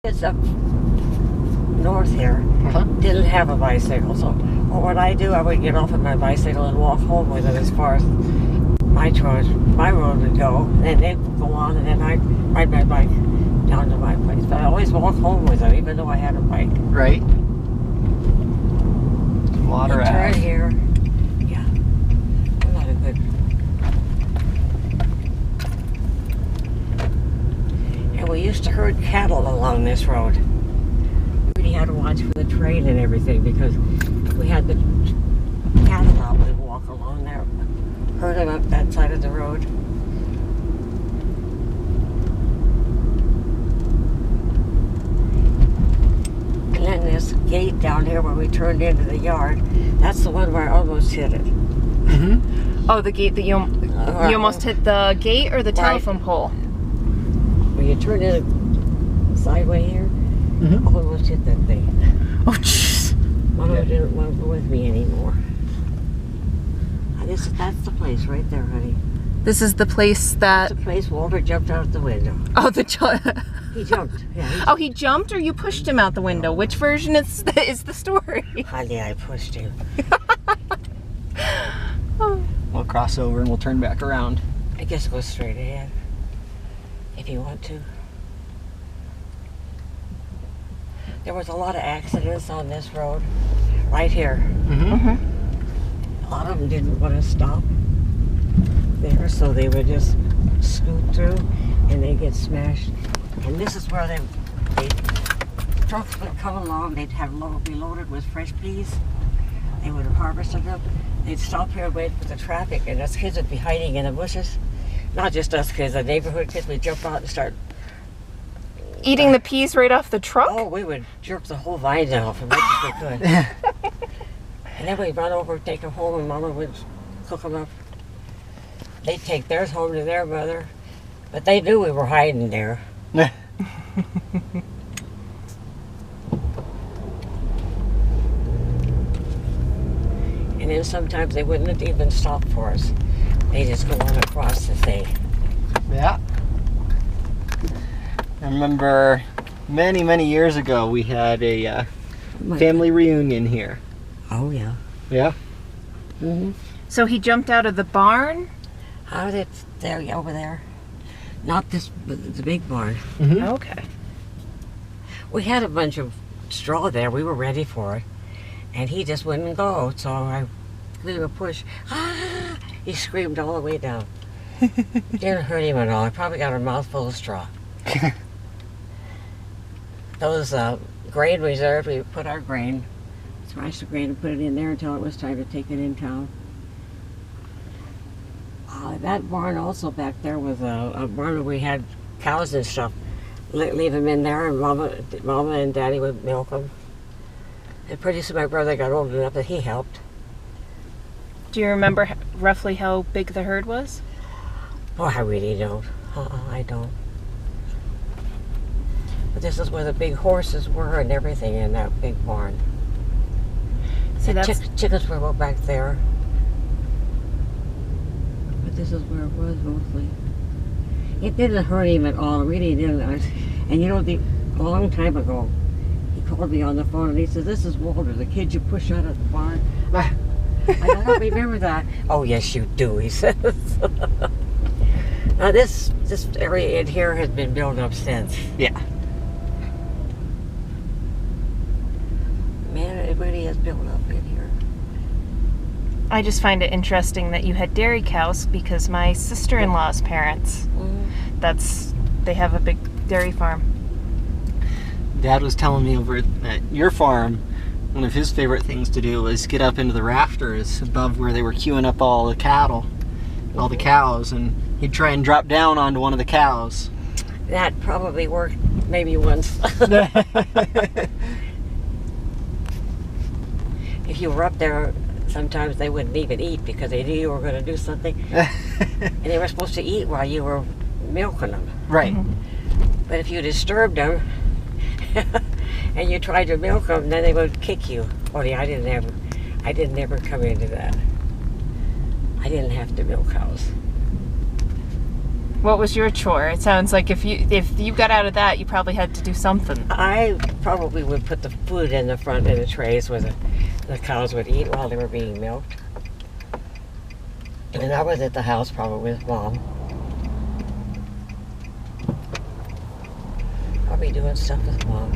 It's up north here. Didn't have a bicycle, so what I do, I would get off of my bicycle and walk home with it as far as my road would go. And they'd go on, and then I'd ride my bike down to my place. But I always walk home with it, even though I had a bike. Right. Water out. Turn here. Yeah. Not a good. And we used to herd cattle along this road. We really had to watch for the train and everything because we had the cattle out. We'd walk along there, herd them up that side of the road. And then this gate down here where we turned into the yard, that's the one where I almost hit it. Oh, the gate that you almost hit the gate or the telephone pole? When you turn in sideway here, I almost hit that thing. Oh, jeez. Mama didn't want to go with me anymore. That's the place right there, honey. This is the place that... That's the place Walter jumped out the window. Oh, He jumped. Yeah, Oh, he jumped or you pushed him out the window? Which version is the story? Honey, I pushed him. We'll cross over and we'll turn back around. I guess go straight ahead. If you want to. There was a lot of accidents on this road. Right here. A lot of them didn't want to stop there, so they would just scoot through and they get smashed. And this is where trucks would come along, they'd be loaded with fresh peas. They would have harvested them. They'd stop here and wait for the traffic, and us kids would be hiding in the bushes. Not just us kids, the neighborhood kids would jump out and start Eating the peas right off the truck? Oh, we would jerk the whole vines off as much as we could. And then we'd run over, take them home, and Mama would cook them up. They'd take theirs home to their mother, but they knew we were hiding there. And then sometimes they wouldn't even stop for us. They just go on across the thing. Yeah. I remember many, many years ago we had a family reunion here. Oh, yeah. Yeah? Mm-hmm. So he jumped out of the barn? How did it, there, over there. Not this, but the big barn. Mm-hmm. Okay. We had a bunch of straw there. We were ready for it. And he just wouldn't go, so I gave him a push. Ah! He screamed all the way down. Didn't hurt him at all. I probably got a mouthful of straw. Those grain reserves, we put our grain, smashed the grain and put it in there until it was time to take it in town. That barn also back there was a barn where we had cows and stuff. Leave them in there, and Mama and Daddy would milk them. And pretty soon my brother got old enough that he helped. Do you remember roughly how big the herd was? Oh, I really don't. I don't. But this is where the big horses were and everything in that big barn. See, the chickens were back there. But this is where it was mostly. It didn't hurt him at all. It really didn't. And you know, a long time ago, he called me on the phone and he said, "This is Walter, the kid you pushed out of the barn." I don't remember that. "Oh, yes, you do," he says. Now, this area in here has been built up since. Yeah. Man, it really has built up in here. I just find it interesting that you had dairy cows because my sister-in-law's parents, they have a big dairy farm. Dad was telling me over at your farm, one of his favorite things to do was get up into the rafters above where they were queuing up all the cattle, all the cows, and he'd try and drop down onto one of the cows. That probably worked maybe once. If you were up there, sometimes they wouldn't even eat because they knew you were going to do something. And they were supposed to eat while you were milking them. Right. But if you disturbed them and you tried to milk them, then they would kick you. Only I didn't ever come into that. I didn't have to milk cows. What was your chore? It sounds like if you got out of that, you probably had to do something. I probably would put the food in the front of the trays where the cows would eat while they were being milked. And I was at the house probably with Mom. Probably doing stuff with Mom.